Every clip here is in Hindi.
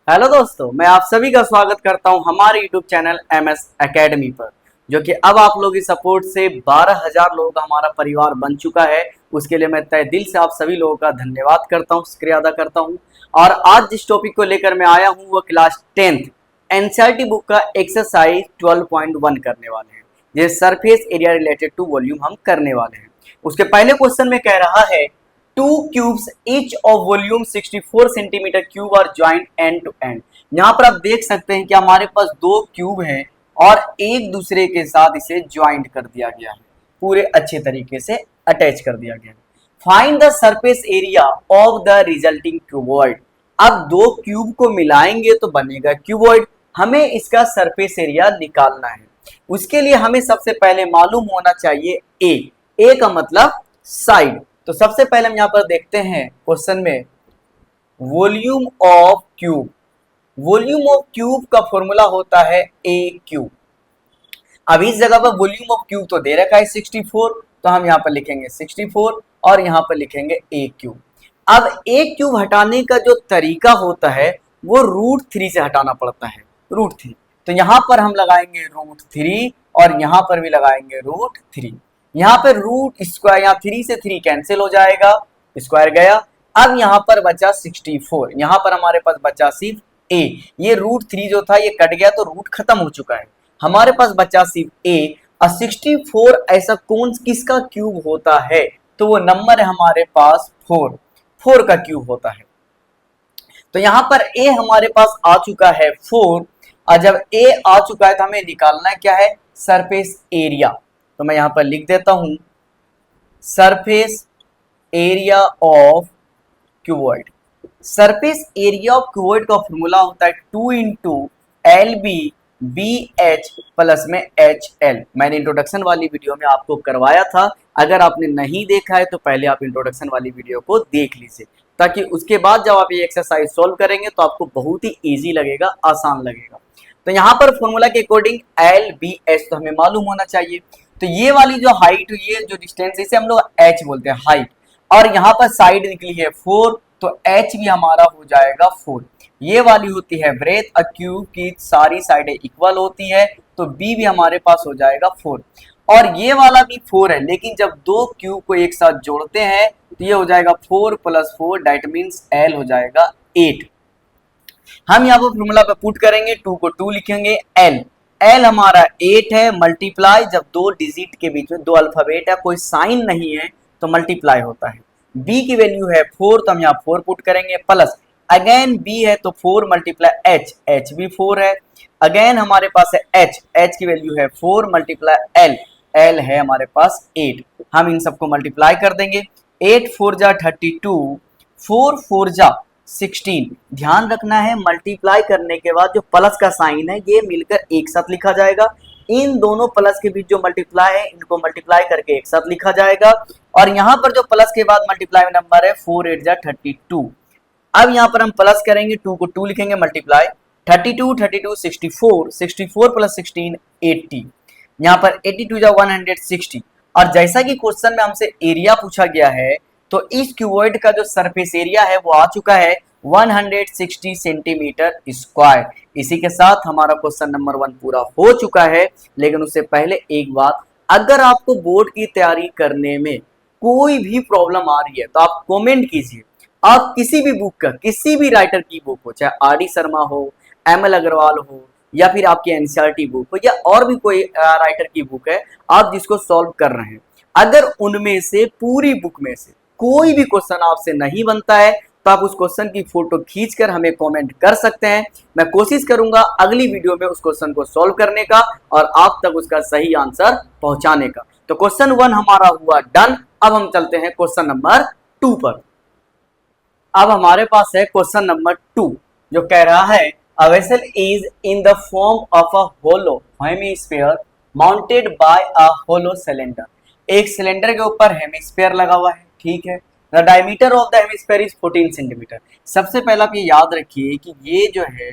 हेलो दोस्तों, मैं आप सभी का स्वागत करता हूं हमारे YouTube चैनल MS एकेडमी पर, जो कि अब आप लोगों की सपोर्ट से 12,000 लोगों का हमारा परिवार बन चुका है। उसके लिए मैं तहे दिल से आप सभी लोगों का धन्यवाद करता हूं, शुक्रिया अदा करता हूं। और आज जिस टॉपिक को लेकर मैं आया हूं वो क्लास 10th एनसीईआरटी बुक का एक्सरसाइज 12.1 करने वाले हैं। ये surface area related to volume हम करने वाले हैं। उसके पहले क्वेश्चन में कह रहा है two cubes each of volume 64 centimetre cube are joint end to end. यहाँ पर आप देख सकते हैं कि हमारे पास दो क्यूब हैं और एक दूसरे के साथ इसे ज्वाइंट कर दिया गया है, पूरे अच्छे तरीके से अटैच कर दिया गया है। Find the surface area of the resulting cuboid. अब दो क्यूब को मिलाएंगे तो बनेगा क्यूबॉइड, हमें इसका सरफेस एरिया निकालना है। उसके लिए हमें सबसे पहले मालूम होना चाहिए ए का मतलब साइड। तो सबसे पहले हम यहाँ पर देखते हैं क्वेश्चन में volume of cube. Volume of cube का फॉर्मूला होता है ए क्यूब। अब इस जगह पर वॉल्यूम ऑफ क्यूब तो दे रखा है 64, तो हम यहाँ पर लिखेंगे 64 और यहाँ पर लिखेंगे ए क्यूब। अब ए क्यूब हटाने का जो तरीका होता है वो √3 से हटाना पड़ता है, √3। तो यहाँ पर हम लगाएंगे √3 और यहाँ पर भी लगाएंगे √3। यहाँ पर रूट स्क्वायर, यहाँ 3 से 3 कैंसिल हो जाएगा, स्क्वायर गया। अब यहाँ पर बचा 64, यहाँ पर हमारे पास बचा सिर्फ ए। ये √3 जो था ये कट गया तो रूट खत्म हो चुका है, हमारे पास बचा सिर्फ ए। और 64 ऐसा कौन किसका क्यूब होता है, तो वो नंबर है हमारे पास 4 का क्यूब होता है। तो यहाँ पर ए हमारे पास आ चुका है 4, और जब ए आ चुका है तो हमें निकालना है क्या है, सरफेस एरिया। तो मैं यहाँ पर लिख देता हूं surface area of cuboid. Surface area of cuboid का फॉर्मूला होता है 2 इंटू LB BH प्लस में HL। मैंने इंट्रोडक्शन वाली वीडियो में आपको करवाया था, अगर आपने नहीं देखा है तो पहले आप इंट्रोडक्शन वाली वीडियो को देख लीजिए, ताकि उसके बाद जब आप ये एक्सरसाइज सॉल्व करेंगे तो आपको बहुत ही ईजी लगेगा, आसान लगेगा। तो यहाँ पर फॉर्मूला के अकॉर्डिंग LBH तो हमें मालूम होना चाहिए। तो ये वाली जो हाइट, ये जो डिस्टेंस, इसे हम लोग h बोलते हैं, हाइट। और यहाँ पर साइड निकली है 4, तो h भी हमारा हो जाएगा 4। ये वाली होती है ब्रेथ, अ क्यूब की सारी साइडें इक्वल होती है, तो b भी हमारे पास हो जाएगा 4। और ये वाला भी 4 है, लेकिन जब दो क्यूब को एक साथ जोड़ते हैं तो ये हो जाएगा 4 + 4, दैट मीन्स l हो जाएगा 8। हम यहाँ पर फॉर्मूला पे पुट करेंगे, 2 को 2 लिखेंगे, l हमारा 8 है, मल्टीप्लाई जब दो डिजिट के बीच में दो अल्फाबेट है, कोई साइन नहीं है तो मल्टीप्लाई होता है। b की वैल्यू है 4, तो हम यहाँ 4 पुट करेंगे, प्लस अगेन b है तो 4 मल्टीप्लाई h भी 4 है। अगेन हमारे पास है h की वैल्यू है 4 मल्टीप्लाई l है हमारे पास 8। हम इन सबको मल्टीप्लाई कर देंगे, 8 4 जा 32, 4 4 जा 16। ध्यान रखना है मल्टीप्लाई करने के बाद जो प्लस का साइन है ये मिलकर एक साथ लिखा जाएगा, इन दोनों प्लस के बीच जो मल्टीप्लाई है इनको मल्टीप्लाई करके एक साथ लिखा जाएगा। और यहाँ पर जो प्लस के बाद मल्टीप्लाई में नंबर है 4 8 जा 32। अब यहाँ पर हम प्लस करेंगे, 2 को 2 लिखेंगे, मल्टीप्लाई 32 32 64, 64 + 16 80। यहाँ पर 82 जा 160। और जैसा कि क्वेश्चन में हमसे एरिया पूछा गया है, तो इस क्यूबॉइड का जो सरफेस एरिया है वो आ चुका है 160 सेंटीमीटर स्क्वायर। इसी के साथ हमारा क्वेश्चन नंबर 1 पूरा हो चुका है। लेकिन उससे पहले एक बात, अगर आपको बोर्ड की तैयारी करने में कोई भी प्रॉब्लम आ रही है तो आप कमेंट कीजिए। आप किसी भी बुक का, किसी भी राइटर की बुक हो, चाहे RD शर्मा हो, ML अग्रवाल हो, या फिर आपकी एनसीईआरटी बुक हो, या और भी कोई राइटर की बुक है आप जिसको सॉल्व कर रहे हैं, अगर उनमें से पूरी बुक में से कोई भी क्वेश्चन आपसे नहीं बनता है तो आप उस क्वेश्चन की फोटो खींचकर हमें कमेंट कर सकते हैं। मैं कोशिश करूंगा अगली वीडियो में उस क्वेश्चन को सॉल्व करने का और आप तक उसका सही आंसर पहुंचाने का। तो क्वेश्चन 1 हमारा हुआ डन। अब हम चलते हैं क्वेश्चन नंबर 2 पर। अब हमारे पास है क्वेश्चन नंबर 2, जो कह रहा है a vessel is in the form of a hollow hemisphere mounted by a hollow cylinder. एक सिलेंडर के ऊपर हेमिस्फीयर लगा हुआ है, ठीक है। The diameter of the hemisphere is 14 centimetre. सबसे पहले आप ये याद रखिए कि ये जो है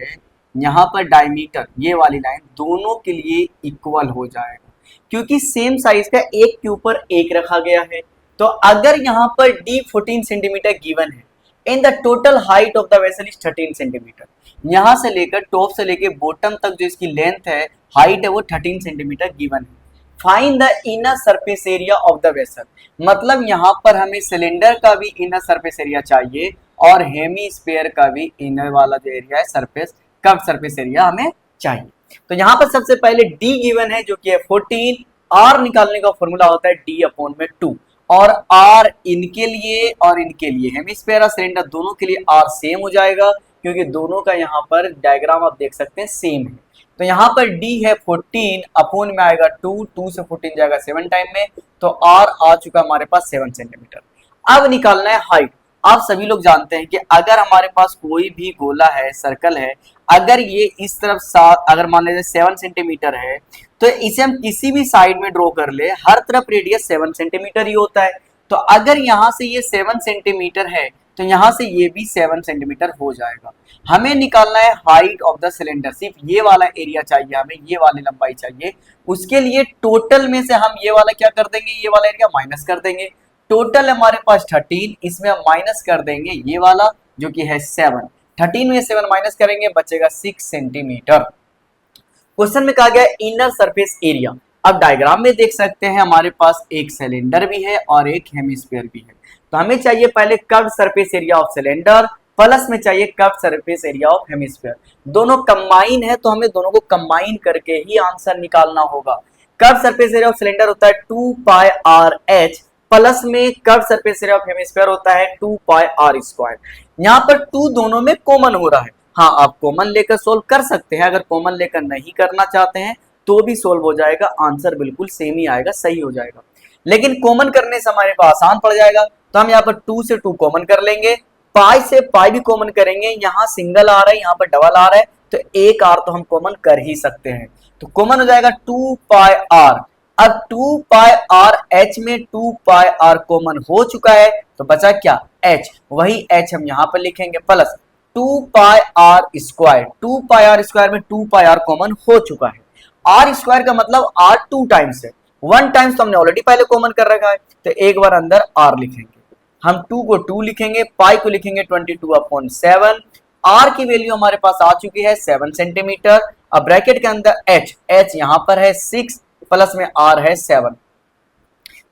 यहाँ पर डायमीटर, ये वाली लाइन दोनों के लिए इक्वल हो जाएगा, क्योंकि सेम साइज का एक के ऊपर एक रखा गया है। तो अगर यहाँ पर D 14 सेंटीमीटर गिवन है, in the total height of the vessel is 13 centimetre. यहां से लेकर टॉप से लेकर बॉटम तक जो इसकी लेंथ है, हाइट है, वो 13 सेंटीमीटर गिवन है। Find the inner surface area of the vessel, मतलब यहाँ पर हमें सिलेंडर का भी इनर सरफेस एरिया चाहिए और हेमी स्फीयर का भी इनर वाला जो एरिया है सरफेस, कर्व सरफेस एरिया हमें चाहिए। तो यहाँ पर सबसे पहले डी गिवन है जो कि है 14। आर निकालने का फॉर्मूला होता है डी अपॉन में 2, और आर इनके लिए और इनके लिए, हेमिस्फीयर और सिलेंडर दोनों के लिए आर सेम हो जाएगा क्योंकि दोनों का यहाँ पर डायग्राम आप देख सकते हैं सेम है। तो यहाँ पर डी है 14, अपोन में आएगा 2, 2 से 14 जाएगा 7 टाइम में, तो आर आ चुका हमारे पास 7 सेंटीमीटर। अब निकालना है हाइट। आप सभी लोग जानते हैं कि अगर हमारे पास कोई भी गोला है, सर्कल है, अगर ये इस तरफ अगर मान लीजिए 7 सेंटीमीटर है, तो इसे हम किसी भी साइड में ड्रॉ कर ले, हर तरफ रेडियस 7 सेंटीमीटर ही होता है। तो अगर यहाँ से ये 7 सेंटीमीटर है तो यहाँ से ये भी 7 सेंटीमीटर हो जाएगा। हमें निकालना है हाइट ऑफ द सिलेंडर, सिर्फ ये वाला एरिया चाहिए हमें, ये वाली लंबाई चाहिए। उसके लिए टोटल में से हम ये वाला क्या कर देंगे, ये वाला एरिया माइनस कर देंगे। टोटल हमारे पास 13, इसमें हम माइनस कर देंगे ये वाला जो कि है 7। 13 में 7 माइनस करेंगे, बचेगा 6 सेंटीमीटर। क्वेश्चन में कहा गया इनर सरफेस एरिया। अब डायग्राम में देख सकते हैं हमारे पास एक सिलेंडर भी है और एक हेमिस्फीयर भी है। तो हमें चाहिए पहले curve surface area of cylinder, plus में चाहिए curve surface area of hemisphere. दोनों कंबाइन है तो हमें दोनों को कंबाइन करके ही आंसर निकालना होगा। Curve surface area of cylinder होता है 2 पाई आर एच, प्लस में curve surface area of hemisphere होता है 2 पाई आर स्क्वायर। यहाँ पर 2 दोनों में कॉमन हो रहा है। हाँ, आप कॉमन लेकर सोल्व कर सकते हैं, अगर कॉमन लेकर नहीं करना चाहते हैं तो भी सोल्व हो जाएगा, आंसर बिल्कुल सेम ही आएगा, सही हो जाएगा। लेकिन कॉमन करने से हमारे पास आसान पड़ जाएगा, तो हम यहाँ पर 2 से 2 कॉमन कर लेंगे, पाई से पाई भी कॉमन करेंगे। यहाँ सिंगल आ रहा है, यहाँ पर डबल आ रहा है, तो एक आर तो हम कॉमन कर ही सकते हैं, तो कॉमन हो जाएगा 2 पाई आर। अब 2 पाई आर एच में 2 पाई आर कॉमन हो चुका है, तो बचा क्या, एच। वही एच हम यहाँ पर लिखेंगे, plus 2 pi r square. 2 pi r square में 2 पाई आर कॉमन हो चुका है। आर स्क्वायर का मतलब आर 2 टाइम्स है, 1 टाइम्स तो हमने ऑलरेडी पहले कॉमन कर रखा है, तो एक बार अंदर आर लिखेंगे। हम 2 को 2 लिखेंगे, पाई को लिखेंगे 22/7। आर की वैल्यू हमारे पास आ चुकी है 7 सेंटीमीटर। अब ब्रैकेट के अंदर एच, एच यहाँ पर है 6, प्लस में आर है 7।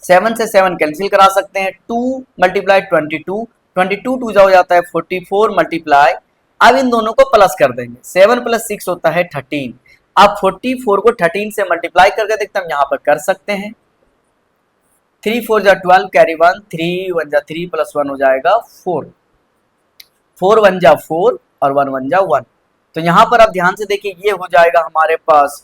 7 से 7 कैंसिल करा सकते हैं, 2 मल्टीप्लाई 22, 22 2 हो जाता है 44 मल्टीप्लाई। अब इन दोनों को प्लस कर देंगे, 7 + 6 होता है 13। अब 44 को 13 से मल्टीप्लाई करके देखते हैं, हम यहाँ पर कर सकते हैं। 3 4 जा 12, कैरी 1, 3 1 जा 3 + 1 हो जाएगा 4, 4 1 जा 4 और 1 1 जा 1। तो यहाँ पर आप ध्यान से देखिए, ये हो जाएगा हमारे पास,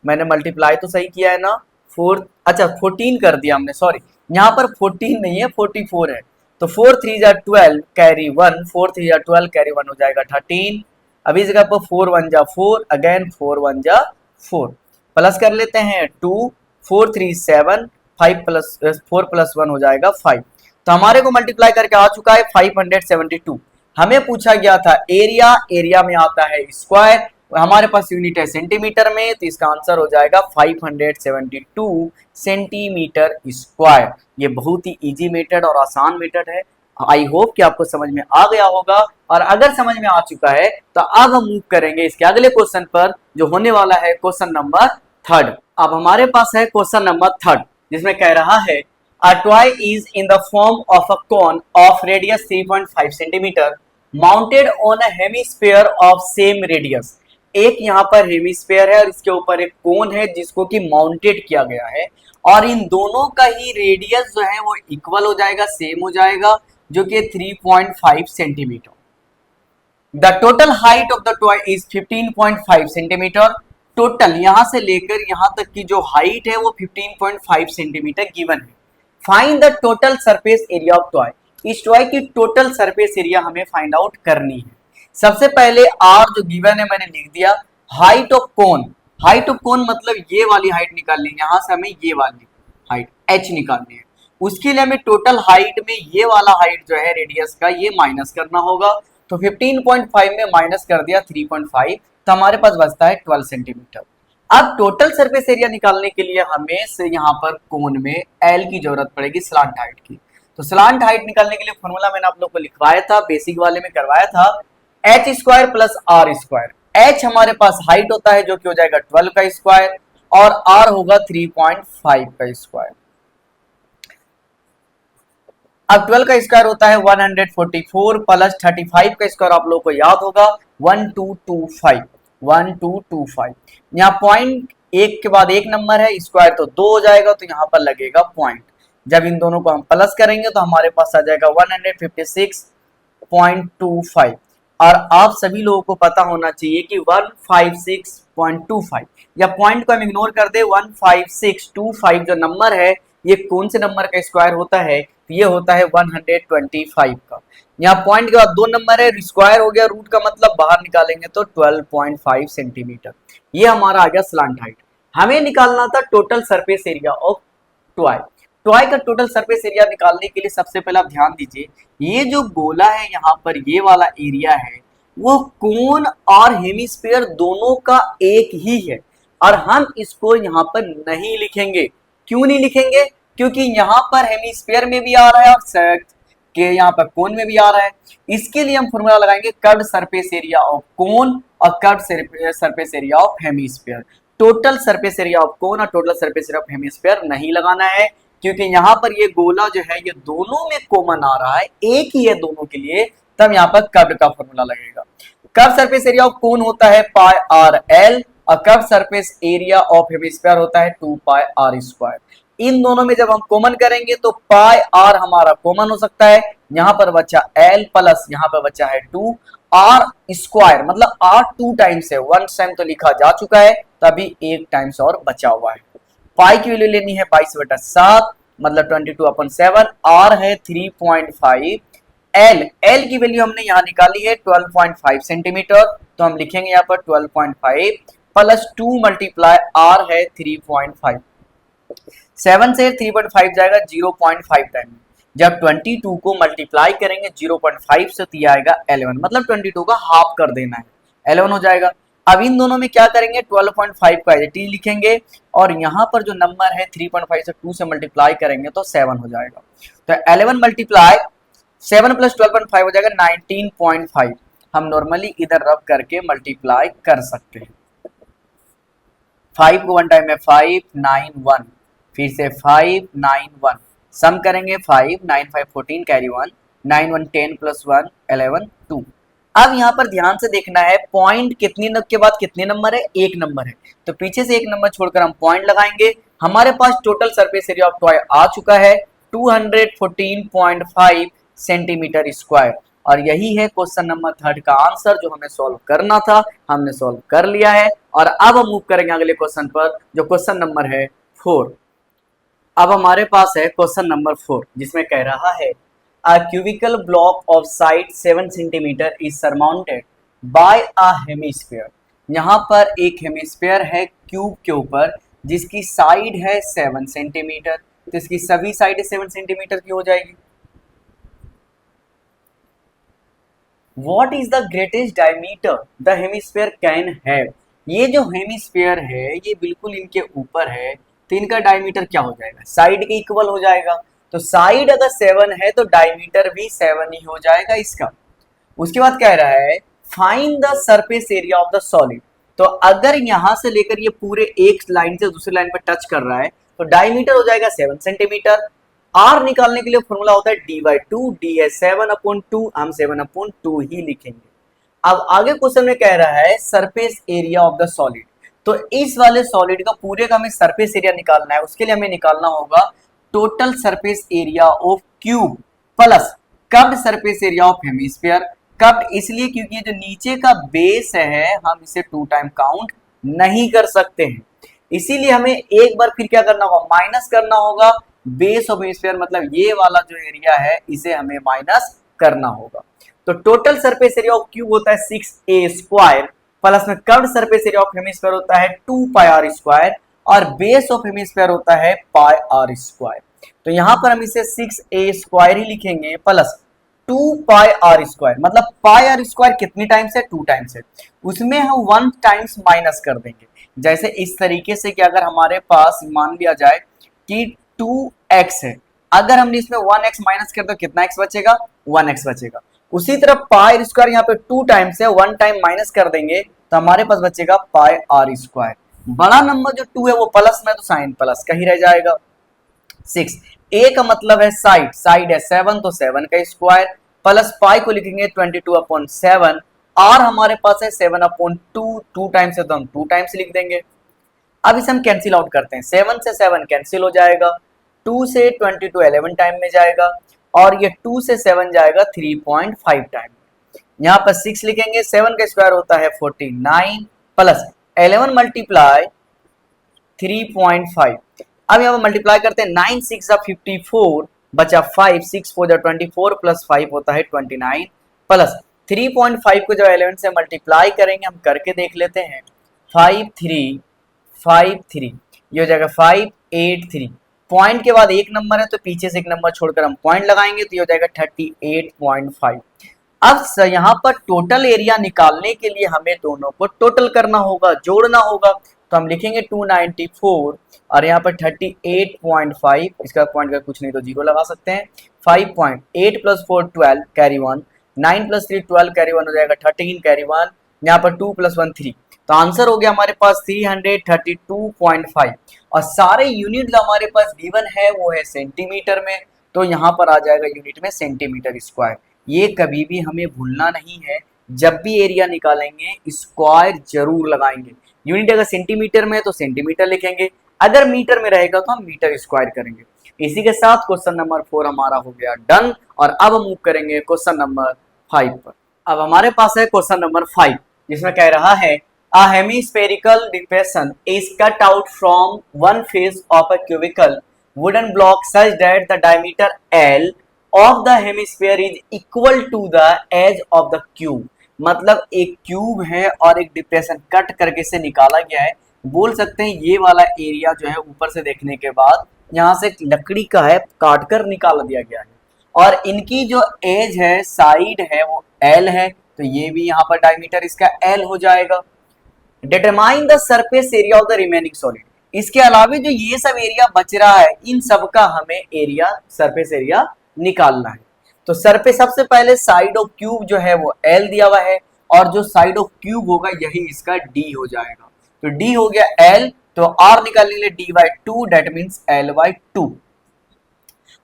मैंने मल्टीप्लाई तो सही किया है ना, 4, अच्छा 14 कर दिया हमने, सॉरी, यहाँ पर 14 नहीं है 44 है। तो 4 3 जा 12 कैरी 1, 4 3 जा 12 कैरी 1 हो जाएगा 13। अभी इस जगह पर 4 1 जा 4, अगेन 4 1 जा 4, प्लस कर लेते हैं 2, 4 3 7, 4 + 1 हो जाएगा 5। तो हमारे को मल्टीप्लाई करके आ चुका है 572। हमें पूछा गया था एरिया, एरिया में आता है स्क्वायर, हमारे पास यूनिट है सेंटीमीटर में, तो इसका आंसर हो जाएगा 572 सेंटीमीटर स्क्वायर। ये बहुत ही इजी मेथड और आसान मेथड है। आई होप कि आपको समझ में आ गया होगा, और अगर समझ में आ चुका है तो अब हम मूव करेंगे इसके अगले क्वेश्चन पर, जो होने वाला है क्वेश्चन नंबर 3। अब हमारे पास है क्वेश्चन नंबर 3, जिसमें कह रहा है a toy is in the form of a cone of radius 3.5 centimeter mounted on a hemisphere of same radius। एक यहाँ पर हेमिस्फीयर है और इसके ऊपर एक कोन है जिसको कि माउंटेड किया गया है, और इन दोनों का ही रेडियस जो है वो इक्वल हो जाएगा, सेम हो जाएगा, जो कि 3.5 centimetre. The total height of the toy is 15.5 centimetre. Total यहां से लेकर यहां तक की जो हाइट है वो 15.5 सेंटीमीटर गिवन है। Find the total surface area of toy. इस टॉय की टोटल सरफेस एरिया हमें फाइंड आउट करनी है। सबसे पहले आर जो गिवन है मैंने लिख दिया। Height of cone, height of cone मतलब ये वाली हाइट निकालनी है, यहां से हमें ये वाली हाइट एच निकालनी है। उसके लिए हमें टोटल हाइट में ये वाला हाइट जो है रेडियस का ये माइनस करना होगा। तो 15.5 में माइनस कर दिया 3.5, तो हमारे पास बचता है 12 सेंटीमीटर। अब टोटल सरफेस एरिया निकालने के लिए हमें से यहाँ पर कोन में एल की जरूरत पड़ेगी, स्लांट हाइट की। तो स्लांट हाइट निकालने के लिए फॉर्मूला मैंने आप लोग को लिखवाया था, बेसिक वाले में करवाया था, H square plus r square. H हमारे पास हाइट होता है जो कि हो जाएगा 12 का स्क्वायर, और आर होगा 3.5 का स्क्वायर। अब 12 का स्क्वायर होता है 144 प्लस 35 का स्क्वायर आप लोग को याद होगा 1225। 1225 यहाँ पॉइंट एक के बाद एक नंबर है, स्क्वायर तो 2 हो जाएगा, तो यहाँ पर लगेगा पॉइंट। जब इन दोनों को हम प्लस करेंगे तो हमारे पास आ जाएगा 156.25। और आप सभी लोगों को पता होना चाहिए कि 156.25 या पॉइंट को हम इग्नोर कर दे, 15625 जो नंबर है ये कौन से नंबर का स्क्वायर होता है? तो ये होता है 125 का। यहाँ पॉइंट के बाद 2 नंबर है, स्क्वायर हो गया, रूट का मतलब बाहर निकालेंगे तो 12.5 सेंटीमीटर। ये हमारा आ गया स्लांट हाइट। हमें निकालना था total surface area of toy. Toy का टोटल सरफेस एरिया निकालने के लिए सबसे पहले आप ध्यान दीजिए, ये जो गोला है यहाँ पर, ये वाला एरिया है वो कोन और हेमिस्फीयर दोनों का एक ही है, और हम इसको यहाँ पर नहीं लिखेंगे। क्यों नहीं लिखेंगे? क्योंकि यहाँ पर हेमिस्फीयर में भी आ रहा है और के यहाँ पर कोन में भी आ रहा है। इसके लिए हम फॉर्मूला लगाएंगे curved surface area of cone और curved surface area of hemisphere. Total surface area of cone और total surface area of hemisphere नहीं लगाना है, क्योंकि यहाँ पर ये गोला जो है ये दोनों में कॉमन आ रहा है, एक ही है दोनों के लिए, तब यहाँ पर कर्व का फॉर्मूला लगेगा। Curve surface area of cone होता है पाई आर एल, और curve surface area of hemisphere होता है 2 पाई आर स्क्वायर। इन दोनों में जब हम कॉमन करेंगे तो पाई आर हमारा कॉमन हो सकता है, यहाँ पर बचा एल प्लस यहाँ पर बचा है 2 आर स्क्वायर, मतलब आर 2 टाइम्स है, 1 टाइम तो लिखा जा चुका है, तभी 1 टाइम्स और बचा हुआ है। पाई की वैल्यू लेनी है 22/7 मतलब 22/7, आर है 3.5, एल की वैल्यू हमने यहाँ निकाली है 12.5 सेंटीमीटर, तो हम लिखेंगे यहाँ पर 12.5 प्लस 2 मल्टीप्लाई आर है 3.5। 7 से 3.5 जाएगा 0.5 टाइम। जब 22 को मल्टीप्लाई करेंगे 0.5 से तो आएगा 11, मतलब 22 का हाफ कर देना है, 11 हो जाएगा। अब इन दोनों में क्या करेंगे, 12.5 का एटी लिखेंगे, और यहाँ पर जो नंबर है 3.5 से 2 से मल्टीप्लाई करेंगे तो 7 हो जाएगा। तो 11 मल्टीप्लाई 7 प्लस 12.5 हो जाएगा 19.5। हम नॉर्मली इधर रब करके मल्टीप्लाई कर सकते हैं। 5 को 1 टाइम में 5 9 1, फिर से 5 9 1, सम करेंगे 5 9 5 14 कैरी 1 9 1 10 प्लस 1 11 2। अब यहाँ पर ध्यान से देखना है, पॉइंट कितनी के बाद कितने नंबर है, 1 नंबर है, तो पीछे से 1 नंबर छोड़कर हम पॉइंट लगाएंगे। हमारे पास total surface area of toy आ चुका है 214.5 सेंटीमीटर स्क्वायर, और यही है क्वेश्चन नंबर 3 का आंसर जो हमें सॉल्व करना था, हमने सॉल्व कर लिया है। और अब हम मूव करेंगे अगले क्वेश्चन पर, जो क्वेश्चन नंबर है 4। अब हमारे पास है क्वेश्चन नंबर 4, जिसमें कह रहा है A cubical block of side 7 centimeter is surmounted by a hemisphere। यहाँ पर एक हेमिस्फीयर है क्यूब के ऊपर, जिसकी साइड है 7 सेंटीमीटर, तो इसकी सभी साइड 7 सेंटीमीटर की हो जाएगी। What is the greatest diameter the hemisphere can have? ये जो हेमिस्फीयर है ये बिल्कुल इनके ऊपर है, तो इनका डायमीटर क्या हो जाएगा, साइड के इक्वल हो जाएगा। तो साइड अगर 7 है तो डायमीटर भी 7 ही हो जाएगा इसका। उसके बाद कह रहा है find the surface area of the solid. तो अगर यहां से लेकर ये पूरे एक लाइन से दूसरी लाइन पर टच कर रहा है तो डायमीटर हो जाएगा 7 सेंटीमीटर। आर निकालने के लिए फॉर्मूला होता है d/2, d है 7/2, हम 7/2 ही लिखेंगे। अब आगे क्वेश्चन में कह रहा है surface area of the solid, तो इस वाले सॉलिड का पूरे का हमें सरफेस एरिया निकालना है। उसके लिए हमें निकालना होगा total surface area of cube plus curved surface area of hemisphere. Curved इसलिए क्योंकि ये जो नीचे का बेस है हम इसे 2 टाइम काउंट नहीं कर सकते हैं, इसीलिए हमें एक बार फिर क्या करना होगा, माइनस करना होगा बेस ऑफ हेमिस्फीयर, मतलब ये वाला जो एरिया है इसे हमें माइनस करना होगा। तो total surface area of cube होता है 6a स्क्वायर, प्लस में curved surface area of hemisphere होता है 2 पाई आर स्क्वायर, और बेस ऑफ हेमिस्फीयर होता है पाई आर स्क्वायर। तो यहां पर हम इसे 6a स्क्वायर ही लिखेंगे प्लस 2 पाई आर स्क्वायर, मतलब पाई आर स्क्वायर कितनी टाइम्स है, 2 टाइम्स है, उसमें हम 1 टाइम्स माइनस कर देंगे। जैसे इस तरीके से कि अगर हमारे पास मान लिया जाए कि 2x है, अगर हमने इसमें 1x माइनस कर दो कितना x बचेगा, 1x बचेगा। उसी तरह पाई स्क्वायर यहाँ पे 2 टाइम्स है, 1 टाइम माइनस कर देंगे तो हमारे पास बचेगा पाई आर स्क्वायर। बड़ा नंबर जो 2 है वो प्लस में तो साइन प्लस का ही रह जाएगा। 6 ए का मतलब है साइड, साइड है 7 तो 7 का स्क्वायर प्लस पाई को लिखेंगे 22/7। आर हमारे पास है 7/2, 2 टाइम्स है तो हम 2 टाइम्स लिख देंगे। अब इसे हम कैंसिल आउट करते हैं, 7 से 7 कैंसिल हो जाएगा, 2 से 22 11 टाइम में जाएगा और ये 2 से 7 जाएगा 3.5 टाइम। यहाँ पर 6 लिखेंगे, 7 का स्क्वायर होता है 49 प्लस 11 मल्टीप्लाई 3.5। अब यहाँ पर मल्टीप्लाई करते हैं, 9 6 54 बचा 5, 6 4 24 प्लस 5 होता है 29 प्लस 3.5 को जब 11 से मल्टीप्लाई करेंगे हम करके देख लेते हैं, 5 3 5 3 ये हो जाएगा 5 8 3। पॉइंट के बाद एक नंबर है तो पीछे से एक नंबर छोड़कर हम पॉइंट लगाएंगे तो ये हो जाएगा 38.5। अब यहाँ पर टोटल एरिया निकालने के लिए हमें दोनों को टोटल करना होगा, जोड़ना होगा, तो हम लिखेंगे 294 और यहाँ पर 38.5, इसका पॉइंट का कुछ नहीं तो जीरो लगा सकते हैं। 5.8 प्लस 4 12 कैरी 1, 9 प्लस 3 12 कैरी 1 हो जाएगा 13 कैरी 1, यहाँ पर 2 प्लस 1 3, तो आंसर हो गया हमारे पास 332.5। और सारे यूनिट जो हमारे पास गिवन है वो है सेंटीमीटर में, तो यहाँ पर आ जाएगा यूनिट में सेंटीमीटर स्क्वायर। ये कभी भी हमें भूलना नहीं है, जब भी एरिया निकालेंगे स्क्वायर जरूर लगाएंगे। यूनिट अगर सेंटीमीटर में है तो सेंटीमीटर लिखेंगे, अगर मीटर में रहेगा तो हम मीटर स्क्वायर करेंगे। इसी के साथ क्वेश्चन नंबर 4 हमारा हो गया डन। और अब हम मूव करेंगे क्वेश्चन नंबर 5 पर। अब हमारे पास है क्वेश्चन नंबर 5, जिसमें कह रहा है a hemispherical depression is cut out from one face of a cubical wooden block such that the diameter L of the hemisphere is equal to the edge of the cube। मतलब एक क्यूब है और एक डिप्रेशन कट करके से निकाला गया है। बोल सकते हैं ये वाला एरिया जो है ऊपर से देखने के बाद यहाँ से लकड़ी का है, काट कर निकाल दिया गया है और इनकी जो एज है, साइड है वो L है, तो ये भी यहाँ पर डायमीटर इसका L हो जाएगा। Determine the surface area of the remaining solid. इसके अलावा जो ये सब एरिया बच रहा है इन सब का हमें एरिया, सरफेस एरिया निकालना है। तो सरफेस सबसे पहले साइड ऑफ क्यूब जो है वो L दिया हुआ है और जो साइड ऑफ क्यूब होगा यही इसका D हो जाएगा। तो D हो गया L, तो R निकालने के लिए D/2 दैट मींस L/2।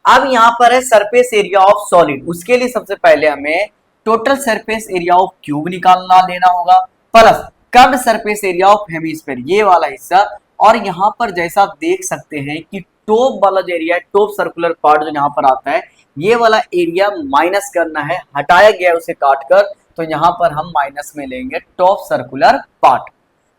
अब यहाँ पर है सरफेस एरिया ऑफ सॉलिड, उसके लिए सबसे पहले हमें total surface area of cube निकालना लेना होगा plus curved surface area of hemisphere, ये वाला हिस्सा। और यहाँ पर जैसा आप देख सकते हैं कि टॉप वाला जो एरिया है, टॉप सर्कुलर पार्ट जो यहाँ पर आता है, ये वाला एरिया माइनस करना है, हटाया गया है उसे काट कर, तो यहाँ पर हम माइनस में लेंगे टॉप सर्कुलर पार्ट।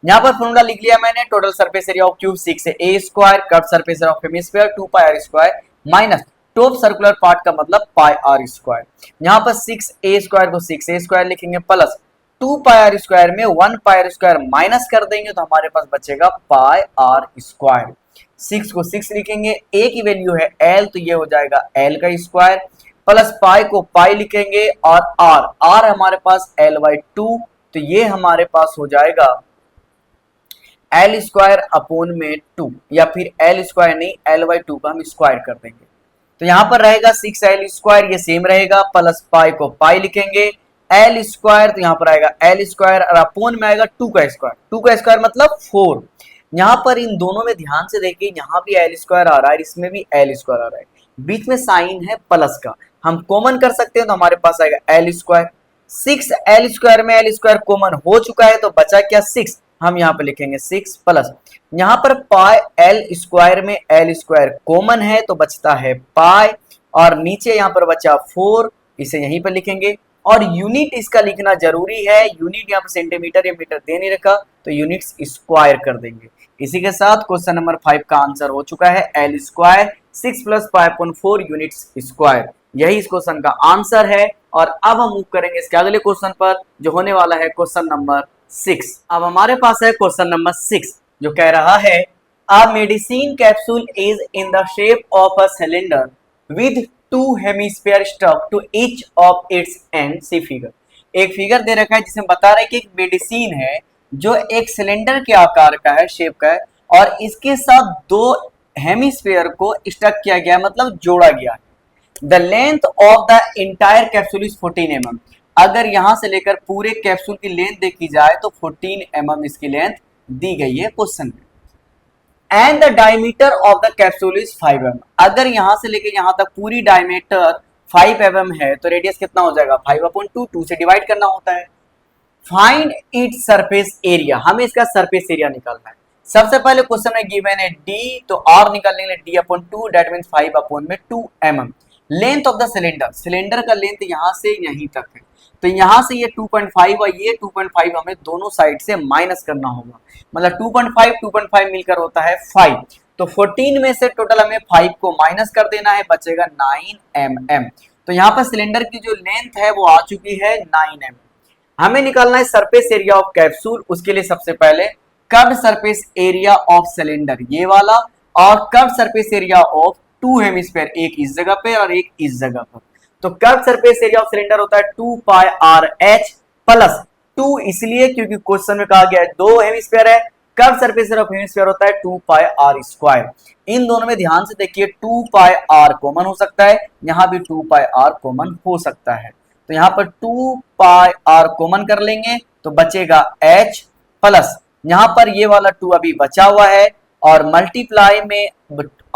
यहाँ पर फॉर्मूला लिख लिया मैंने, total surface area of cube 6 है a square, curved surface area of hemisphere 2 pi r square minus top circular part का मतलब पाई r स्क्वायर। यहाँ पर 6a स्क्वायर को 6a स्क्वायर लिखेंगे प्लस 2 पाई आर स्क्वायर में 1 पाई आर स्क्वायर माइनस कर देंगे तो हमारे पास बचेगा पाई आर स्क्वायर। 6 को 6 लिखेंगे, a की वैल्यू है l तो ये हो जाएगा l का स्क्वायर प्लस पाई को पाई लिखेंगे और r हमारे पास l/2 तो ये हमारे पास हो जाएगा l स्क्वायर अपॉन में 2, या फिर l स्क्वायर नहीं l/2 का हम स्क्वायर कर देंगे। तो यहाँ पर रहेगा 6l स्क्वायर, ये सेम रहेगा प्लस पाई को पाई लिखेंगे एल स्क्वायर, तो यहाँ पर आएगा एल स्क्वायर और अपोन में आएगा 2 का स्क्वायर, 2 का स्क्वायर मतलब 4। यहाँ पर इन दोनों में ध्यान से देखिए, यहाँ भी एल स्क्वायर आ रहा है, इसमें भी एल स्क्वायर आ रहा है, बीच में साइन है प्लस का, हम कॉमन कर सकते हैं तो हमारे पास आएगा एल स्क्वायर। 6 एल स्क्वायर में एल स्क्वायर कॉमन हो चुका है तो बचा क्या 6, हम यहाँ पे लिखेंगे 6 प्लस यहाँ पर पाई एल स्क्वायर में एल स्क्वायर कॉमन है तो बचता है पाई और नीचे यहाँ पर बचा 4, इसे यहीं पर लिखेंगे। और यूनिट इसका लिखना जरूरी है, यूनिट यहाँ पर सेंटीमीटर या मीटर दे नहीं रखा तो यूनिट्स स्क्वायर कर देंगे। इसी के साथ क्वेश्चन नंबर 5 का आंसर हो चुका है L square 6 plus 5.4 units square, यही इस क्वेश्चन का आंसर है। और अब हम मूव करेंगे इसके अगले क्वेश्चन पर जो होने वाला है क्वेश्चन नंबर 6। अब हमारे पास है क्वेश्चन नंबर 6 जो कह रहा है a medicine capsule is in the shape of a cylinder with 2 hemisphere stuff to each of its end. See figure, एक फिगर दे रखा है जिसमें बता रहा है कि एक मेडिसिन है जो एक सिलेंडर के आकार का है, शेप का है, और इसके साथ 2 हेमिस्फीयर को स्टक किया गया, मतलब जोड़ा गया है। The length of the entire capsule is 14 mm। अगर यहां से लेकर पूरे कैप्सूल की लेंथ देखी जाए तो 14 mm इसकी लेंथ दी गई है क्वेश्चन में। And the diameter of the capsule is 5 mm। अगर यहां से लेकर यहां तक पूरी डायमीटर 5 mm है तो रेडियस कितना हो जाएगा, 5/2, 2 से डिवाइड करना होता है। फाइंड इट्स सरफेस एरिया, हमें इसका सरफेस एरिया निकालना है। सबसे पहले क्वेश्चन में गिवन है डी, तो आर निकालने के लिए d/2 that means 5/2 mm। Length of the cylinder, cylinder का लेंथ यहां से यहीं तक है, तो यहां से ये 2.5 और ये 2.5 हमें दोनों साइड से माइनस करना होगा, मतलब 2.5 मिलकर होता है 5। तो 14 में से टोटल हमें 5 को माइनस कर देना है, बचेगा 9 mm। तो यहाँ पर सिलेंडर की जो लेंथ है वो आ चुकी है 9 mm। हमें निकालना है सरफेस एरिया ऑफ कैप्सूल। उसके लिए सबसे पहले curved surface area of cylinder ये वाला, और curved surface area of two hemisphere, एक इस जगह पे और एक इस जगह पर। तो curved surface area of cylinder होता है 2πRh प्लस 2, इसलिए क्योंकि क्वेश्चन में कहा गया है दो हेमिस्फीयर है, curved surface area of hemisphere होता है 2πr²। इन दोनों में ध्यान से देखिए 2πr कॉमन हो सकता है, यहां भी 2πr कॉमन हो सकता है, तो यहां पर 2πr कॉमन कर लेंगे तो बचेगा h प्लस यहां पर ये वाला 2 अभी बचा हुआ है, और मल्टीप्लाई में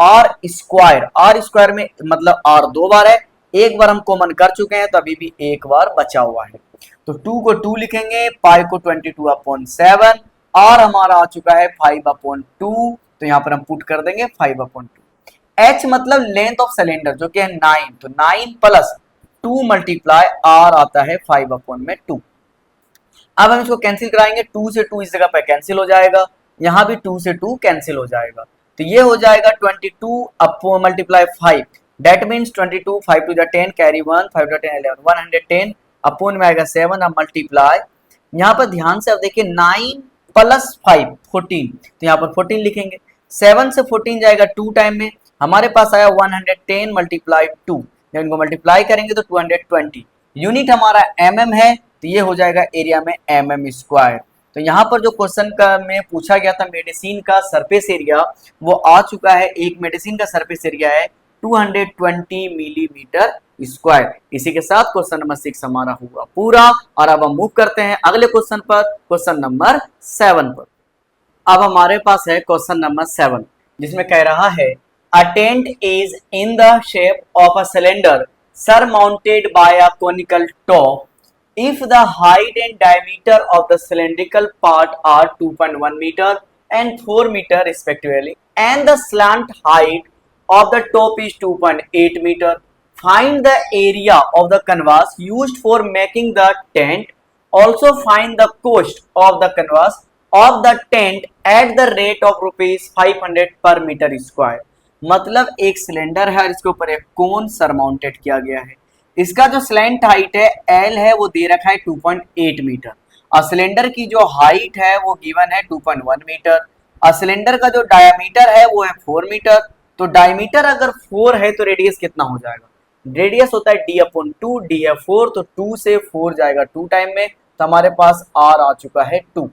r² में मतलब r 2 बार है, एक बार हम कॉमन कर चुके हैं तो अभी भी एक बार बचा हुआ है। तो 2 को 2 लिखेंगे, पाई को 22/7, r हमारा आ चुका है 5/2, तो यहां पर हम पुट कर देंगे 5/2। h मतलब लेंथ ऑफ सिलेंडर जो कि है 9, तो 9 प्लस 2 मल्टीप्लाई r आता है 5/2। अब हम इसको कैंसिल कराएंगे, 2 से 2 इस जगह पर कैंसिल हो जाएगा, यहां भी 2 से 2 कैंसिल हो जाएगा, तो ये हो जाएगा 22 upon multiply 5 that means 22, 5 to the 10 carry 1, 5 to the 10 11, 110 upon में आएगा 7, अब मल्टीप्लाई यहां पर ध्यान से अब देखिए 9 प्लस 5 14, तो यहां पर 14 लिखेंगे, 7 से 14 जाएगा 2 टाइम में, हमारे पास आया 110 मल्टीप्लाई 2, जब इनको मल्टीप्लाई करेंगे तो 220, यूनिट हमारा mm है, तो ये हो जाएगा एरिया में mm²। तो यहाँ पर जो क्वेश्चन का में पूछा गया था मेडिसिन का सरफेस एरिया, वो आ चुका है, एक मेडिसिन का सरफेस एरिया है 220 मिलीमीटर स्क्वायर। इसी के साथ क्वेश्चन नंबर 6 हमारा हुआ पूरा, और अब हम मूव करते हैं अगले क्वेश्चन पर, क्वेश्चन नंबर 7 पर। अब हमारे पास है क्वेश्चन नंबर 7, जिसमें कह रहा है a tent is in the shape of a cylinder surmounted by a conical top. If the height and diameter of the cylindrical part are 2.1 meter and 4 meter respectively, and the slant height of the top is 2.8 meter, find the area of the canvas used for making the tent. Also find the cost of the canvas of the tent at the rate of rupees 500 per meter square। मतलब एक सिलेंडर है और इसके ऊपर एक कोन सरमाउंटेड किया गया है, इसका जो स्लैंट हाइट है एल है वो दे रखा है 2.8 मीटर, और सिलेंडर की जो हाइट है वो गिवन है 2.1 मीटर, और सिलेंडर का जो डायमीटर है वो है 4 मीटर। तो डायमीटर अगर 4 है तो रेडियस कितना हो जाएगा, रेडियस होता है d/2, d है 4, तो 2 से 4 जाएगा 2 टाइम में, तो हमारे पास r आ चुका है 2।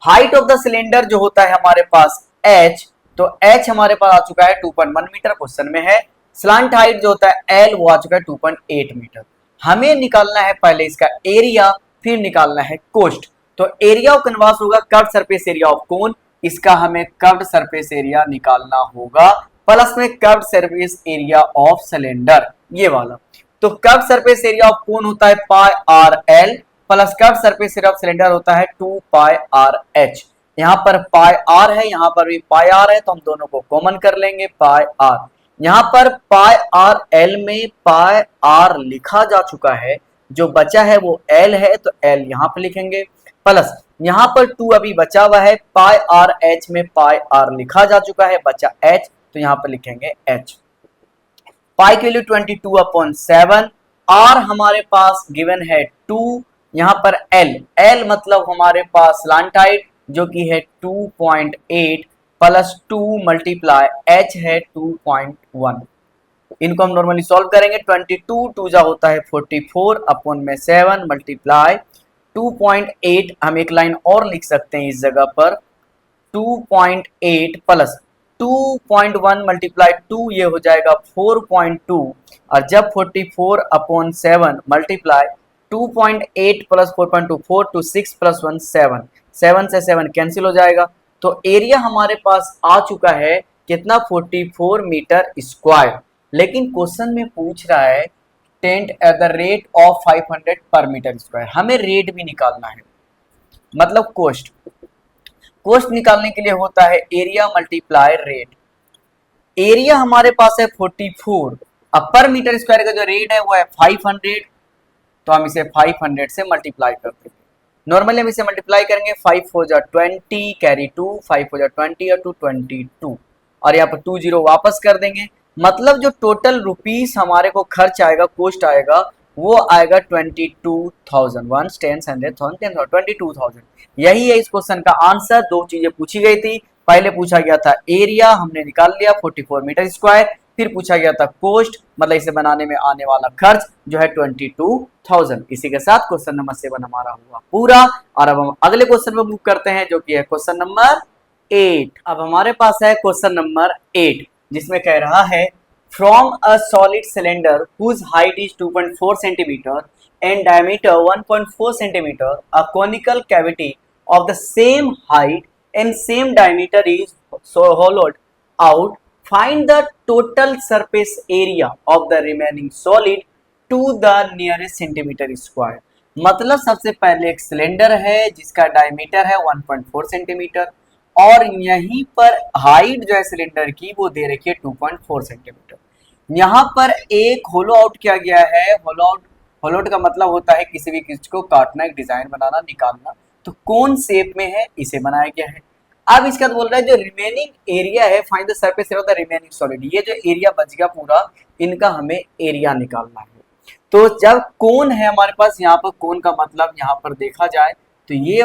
हाइट ऑफ द सिलेंडर जो होता है हमारे पास h, तो h हमारे पास आ चुका है 2.1 मीटर क्वेश्चन में है, स्लांट हाइट जो होता है l वो आ चुका है 2.8 मीटर। हमें निकालना है पहले इसका एरिया, फिर निकालना है कोस्ट। तो एरिया ऑफ कैनवास होगा curved surface area of cone, इसका हमें कर्व्ड सरफेस एरिया निकालना होगा, प्लस में curved surface area of cylinder ये वाला। तो curved surface area of cone होता है pi r l, plus curved surface area of cylinder होता है 2 पाई आर एच। यहाँ पर पाई आर है, यहाँ पर भी पाई आर है, तो हम दोनों को कॉमन कर लेंगे पाई आर। यहाँ पर पाई आर एल में पाई आर लिखा जा चुका है, जो बचा है वो एल है, तो एल यहाँ पर लिखेंगे, प्लस यहाँ पर 2 अभी बचा हुआ है, पाई आर एच में पाई आर लिखा जा चुका है, बचा एच, तो यहाँ पर लिखेंगे एच। पाई की वैल्यू 22/7, आर हमारे पास गिवन है 2, यहाँ पर एल मतलब हमारे पास स्लांट हाइट जो कि है 2.8 प्लस 2 मल्टीप्लाई एच है 2.1। इनको हम नॉर्मली सॉल्व करेंगे, 22 2 जा होता है 44 अपॉन में 7 मल्टीप्लाई 2.8, हम एक लाइन और लिख सकते हैं इस जगह पर 2.8 प्लस 2.1 मल्टीप्लाई 2 ये हो जाएगा 4.2, और जब 44/7 मल्टीप्लाई 2.8 प्लस 4.2 4 to 6 प्लस 1 7, 7 से 7 कैंसिल हो जाएगा। तो एरिया हमारे पास आ चुका है कितना, 44 मीटर स्क्वायर। लेकिन क्वेश्चन में पूछ रहा है tent at the rate of 500 पर मीटर स्क्वायर। हमें रेट भी निकालना है, मतलब कोस्ट। कोस्ट निकालने के लिए होता है एरिया मल्टीप्लाई रेट। एरिया हमारे पास है 44, अब पर मीटर स्क्वायर का जो रेट है वो है 500, तो हम इसे 500 से मल्टीप्लाई करते हैं। नॉर्मली हम इसे मल्टीप्लाई करेंगे, 5 हो जा 20 कैरी 2, 5 हो जा 20 और 2 22, और यहाँ पर 2 0 वापस कर देंगे। मतलब जो टोटल रुपीस हमारे को खर्च आएगा, कोस्ट आएगा, वो आएगा 22,000, 1 10 100 10,000 22,000। यही है इस क्वेश्चन का आंसर। दो चीजें पूछी गई थी, पहले पूछा गया था एरिया, हमने निकाल लिया 44 मीटर स्क्वायर, फिर पूछा गया था कोस्ट, मतलब इसे बनाने में आने वाला खर्च जो है 22,000। इसी के साथ क्वेश्चन नंबर 7 हमारा हुआ पूरा। और अब हम अगले क्वेश्चन में मूव करते हैं, जो कि है क्वेश्चन नंबर 8। अब हमारे पास है क्वेश्चन नंबर 8, जिसमें कह रहा है from a solid cylinder whose height is 2.4 centimetre and diameter 1.4 centimeter, a conical cavity of the same height and same diameter is so hollowed out. Find the total surface area of the remaining solid to the nearest centimeter square. मतलब सबसे पहले एक सिलेंडर है जिसका डायमीटर है 1.4 सेंटीमीटर, और यहीं पर हाइट जो है सिलेंडर की वो दे रखी है 2.4 सेंटीमीटर। यहाँ पर एक होलो आउट किया गया है। होलो आउट का मतलब होता है किसी भी चीज को काटना, एक डिजाइन बनाना, निकालना। तो कौन शेप में है, इसे बनाया गया है। अब इसका तो बोल रहा है जो रिमेनिंग एरिया है, find the surface area of the remaining solid. ये जो एरिया बच गया पूरा, इनका हमें एरिया निकालना है। तो जब कोन है हमारे पास, यहाँ पर कोन का मतलब यहाँ पर देखा जाए तो ये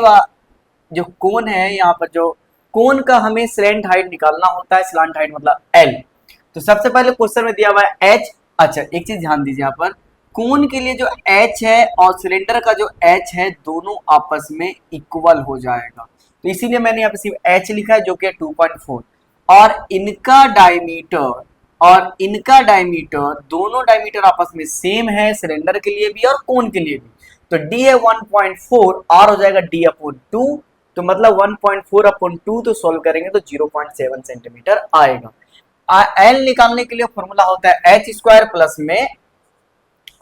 जो कोन है, यहाँ पर जो कोन का हमें स्लैंट हाइट निकालना होता है। स्लैंट हाइट मतलब एल। तो सबसे पहले क्वेश्चन में दिया हुआ है एच। अच्छा, एक चीज ध्यान दीजिए, यहाँ पर कोन के लिए जो एच है और सिलेंडर का जो एच है, दोनों आपस में इक्वल हो जाएगा। तो इसीलिए मैंने यहाँ पे सिर्फ एच लिखा है, जो कि 2.4, और इनका डायमीटर दोनों डायमीटर आपस में सेम है, सिलेंडर के लिए भी और कोन के लिए भी। तो डी है 1.4, आर हो जाएगा डी अपॉन 2, तो मतलब 1.4 अपॉन 2, तो सोल्व करेंगे तो 0.7 सेंटीमीटर आएगा। एल निकालने के लिए फॉर्मूला होता है एच स्क्वायर प्लस में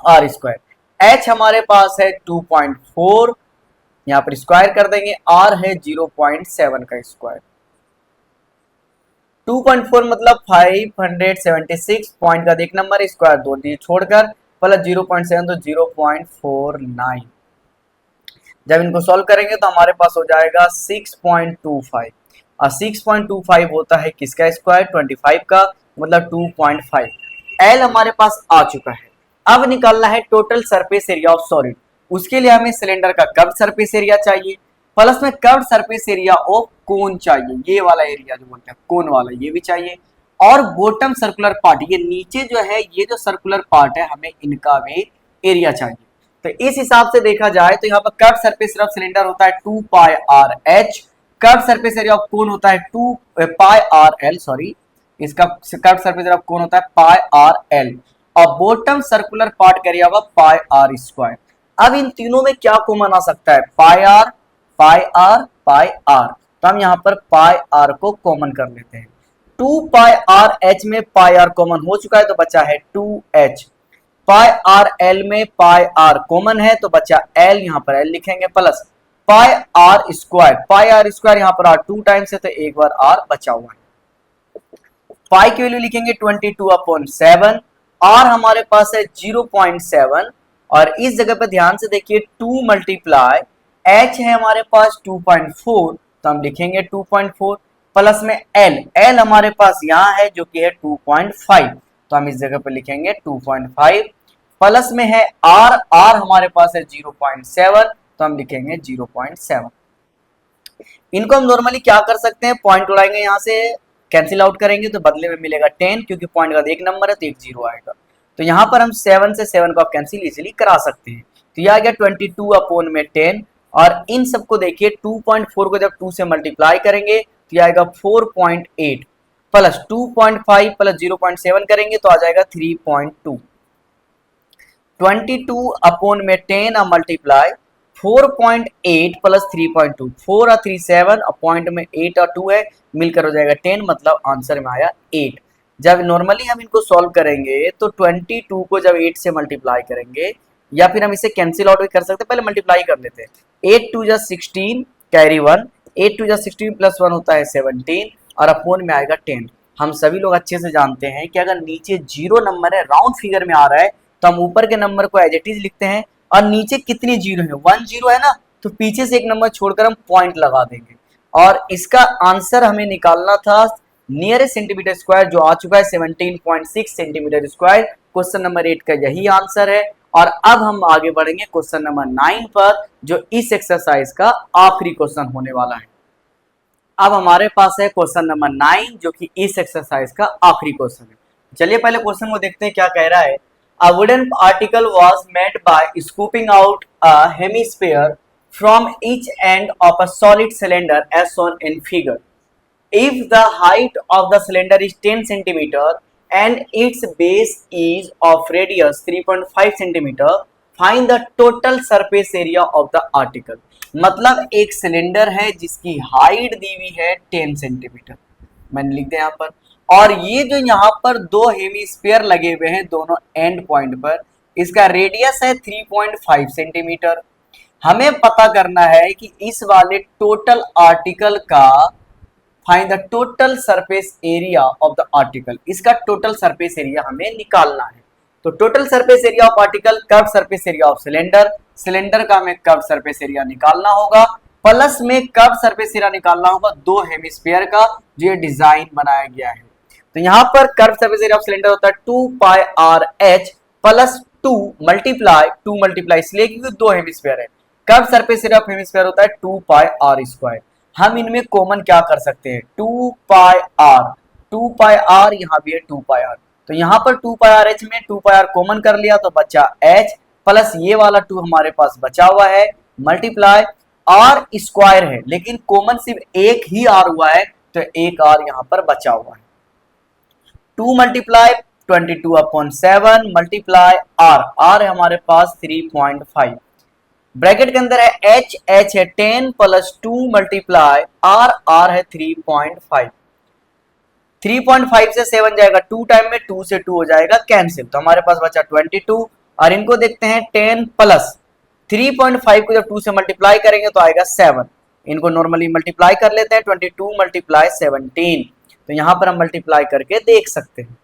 आर स्क्वायर। एच हमारे पास है 2.4, यहां पर स्क्वायर कर देंगे, आर है 0.7 का स्क्वायर। 2.4 मतलब 576 पॉइंट का एक नंबर, स्क्वायर 2 छोड़कर, प्लस 0.7 तो 0.49। जब इनको सॉल्व करेंगे तो हमारे पास हो जाएगा 6.25, और 6.25 होता है किसका स्क्वायर, 25 का, मतलब 2.5। एल हमारे पास आ चुका है। अब निकालना है total surface area of solid. उसके लिए हमें सिलेंडर का कर्व सरफेस एरिया चाहिए, प्लस में कर्व सरफेस एरिया ऑफ कोन चाहिए, ये वाला एरिया जो बोलते हैं कोन वाला, ये भी चाहिए। और बॉटम सर्कुलर पार्ट, ये नीचे जो है, ये जो सर्कुलर पार्ट है, हमें इनका भी एरिया चाहिए। तो इस हिसाब से देखा जाए तो यहाँ पर curve surface area of cylinder होता है 2 pi r h, curve surface area of cone होता है 2 पाई आर एल, सॉरी, इसका curve surface area of cone होता है पाई आर एल, और बॉटम सर्कुलर पार्ट का एरिया पाई आर स्क्वायर। अब इन तीनों में क्या कॉमन आ सकता है, pi r pi r pi r, तो हम यहाँ पर पाई आर को कॉमन कर लेते हैं। 2 पाई आर एच में पाई आर कॉमन हो चुका है, तो बचा है 2h। पाई आर एल में पाई आर कॉमन है, तो बचा एल, यहाँ पर एल लिखेंगे, प्लस पाई आर स्क्वायर यहाँ पर आर 2 टाइम्स है, तो एक बार आर बचा हुआ है। पाई की वैल्यू लिखेंगे 22/7, आर हमारे पास है 0.7, और इस जगह पे ध्यान से देखिए 2 मल्टीप्लाई एच है हमारे पास 2.4, तो हम लिखेंगे 2.4, प्लस में एल हमारे पास यहाँ है जो कि है 2.5, तो हम इस जगह पे लिखेंगे 2.5, प्लस में है आर हमारे पास है 0.7, तो हम लिखेंगे 0.7। इनको हम नॉर्मली क्या कर सकते हैं, पॉइंट उड़ाएंगे, यहाँ से कैंसिल आउट करेंगे तो बदले में मिलेगा 10, क्योंकि पॉइंट का एक नंबर है तो एक 0 आएगा। तो यहाँ पर हम 7 से 7 को आप कैंसिल इजीली करा सकते हैं। तो यह आ गया 22/10, और इन सबको देखिए 2.4 को जब 2 से मल्टीप्लाई करेंगे तो यह आएगा 4.8, प्लस 2.5 प्लस 0.7 करेंगे तो आ जाएगा 3.2। 22 अपॉन में 10 मल्टीप्लाई 4.8 प्लस 3.2, 4 और 3 7 पॉइंट में 8 और 2 है, मिलकर हो जाएगा 10, मतलब आंसर में आया 8। जब नॉर्मली हम इनको सॉल्व करेंगे तो 22 को जब 8 से मल्टीप्लाई करेंगे, या फिर हम इसे कैंसिल आउट भी कर सकते हैं, पहले मल्टीप्लाई कर लेते हैं। 8 2 जा 16 कैरी 1, 8 2 जा 16 प्लस 1 होता है 17 और अपॉन में आएगा 10। हम सभी लोग अच्छे से जानते हैं कि अगर नीचे जीरो नंबर है, राउंड फिगर में आ रहा है, तो हम ऊपर के नंबर को एज इट इज लिखते हैं, और नीचे कितनी जीरो है, 1 जीरो है ना, तो पीछे से एक नंबर छोड़कर हम पॉइंट लगा देंगे। और इसका आंसर हमें निकालना था नियरेस्ट सेंटीमीटर स्क्वायर, जो आ चुका है 17.6 सेंटीमीटर स्क्वायर। क्वेश्चन नंबर 8 का यही आंसर है। और अब हम आगे बढ़ेंगे क्वेश्चन नंबर 9 पर, जो इस एक्सरसाइज का आखिरी क्वेश्चन होने वाला है। अब हमारे पास है क्वेश्चन नंबर 9, जो कि इस एक्सरसाइज का आखिरी क्वेश्चन है। चलिए पहले क्वेश्चन को देखते हैं क्या कह रहा है। A wooden article was made by scooping out a hemisphere from each end of a solid cylinder as shown in figure. If the height of the cylinder is 10 centimeter and its base is of radius 3.5 centimeter, find the total surface area of the article. मतलब एक सिलेंडर है जिसकी हाइट दी हुई है 10 सेंटीमीटर, मैंने लिख दिया यहाँ पर, और ये जो यहाँ पर दो हेमिस्फीयर लगे हुए हैं दोनों एंड पॉइंट पर, इसका रेडियस है 3.5 सेंटीमीटर। हमें पता करना है कि इस वाले टोटल आर्टिकल का find the total surface area of the article, इसका टोटल सरफेस एरिया हमें निकालना है। तो total surface area of article, curve surface area of cylinder, cylinder का हमें कर्व सरफेस एरिया निकालना होगा, प्लस में कर्व सरफेस एरिया निकालना होगा दो हेमिस्फीयर का जो ये डिजाइन बनाया गया है। तो यहाँ पर curve surface area of cylinder होता है 2 pi r H plus 2 multiply इसलिए क्योंकि दो हेमिस्फीयर है। Curve surface area of hemisphere होता है 2 पाई आर स्क्वायर। हम इनमें कॉमन क्या कर सकते हैं, 2 पाई आर, यहाँ भी है 2 पाई आर, तो यहाँ पर 2 पाई आर एच में 2 पाई आर कॉमन कर लिया तो बचा एच, प्लस ये वाला 2 हमारे पास बचा हुआ है, मल्टीप्लाई आर स्क्वायर है, लेकिन कॉमन सिर्फ एक ही आर हुआ है तो एक आर यहाँ पर बचा हुआ है। 2 multiply 22 upon 7 multiply r, r है हमारे पास 3.5, ब्रैकेट के अंदर है एच, एच है 10 प्लस 2 मल्टीप्लाई आर, आर है 3.5। 3.5 से 7 जाएगा 2 टाइम में, 2 से 2 हो जाएगा कैंसिल, तो हमारे पास बचा 22। और इनको देखते हैं 10 प्लस 3.5 को जब 2 से मल्टीप्लाई करेंगे तो आएगा 7, इनको नॉर्मली मल्टीप्लाई कर लेते हैं, 22 मल्टीप्लाई 17, तो यहां पर हम मल्टीप्लाई करके देख सकते हैं।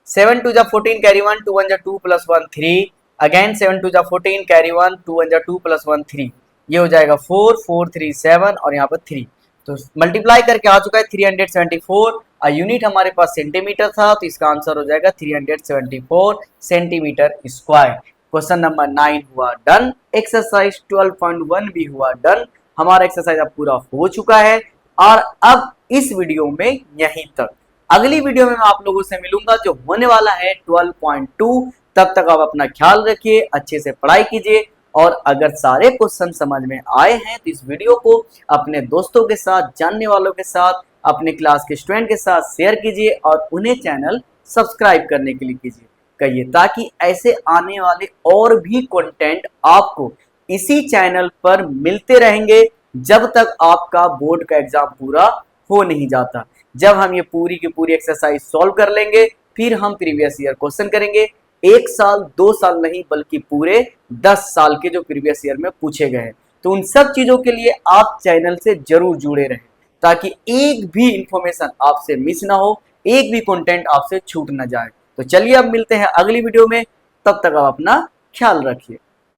7 2 जा 14 कैरी 1, 2 1 जा 2 प्लस 1 3, अगेन 7 2 जा 14 कैरी 1, 2 1 जा 2 प्लस 1 3, ये हो जाएगा 4 4 3 7 और यहाँ पर 3, तो मल्टीप्लाई करके आ चुका है 374। यूनिट हमारे पास सेंटीमीटर था, तो इसका आंसर हो जाएगा 374 सेंटीमीटर स्क्वायर। क्वेश्चन नंबर 9 हुआ डन, एक्सरसाइज 12.1 भी हुआ डन। हमारा एक्सरसाइज अब पूरा हो चुका है और अब इस वीडियो में यहीं तक। अगली वीडियो में मैं आप लोगों से मिलूंगा जो होने वाला है 12.2। तब तक आप अपना ख्याल रखिए, अच्छे से पढ़ाई कीजिए, और अगर सारे क्वेश्चन समझ में आए हैं तो इस वीडियो को अपने दोस्तों के साथ, जानने वालों के साथ, अपने क्लास के स्टूडेंट के साथ शेयर कीजिए और उन्हें चैनल सब्सक्राइब करने के लिए कीजिए कहिए, ताकि ऐसे आने वाले और भी कंटेंट आपको इसी चैनल पर मिलते रहेंगे जब तक आपका बोर्ड का एग्जाम पूरा हो नहीं जाता। जब हम ये पूरी की पूरी एक्सरसाइज सॉल्व कर लेंगे, फिर हम प्रीवियस ईयर क्वेश्चन करेंगे, 1 साल 2 साल नहीं बल्कि पूरे 10 साल के जो प्रीवियस ईयर में पूछे गए हैं। तो उन सब चीजों के लिए आप चैनल से जरूर जुड़े रहें, ताकि एक भी इंफॉर्मेशन आपसे मिस ना हो, एक भी कंटेंट आपसे छूट ना जाए। तो चलिए अब मिलते हैं अगली वीडियो में, तब तक आप अपना ख्याल रखिए।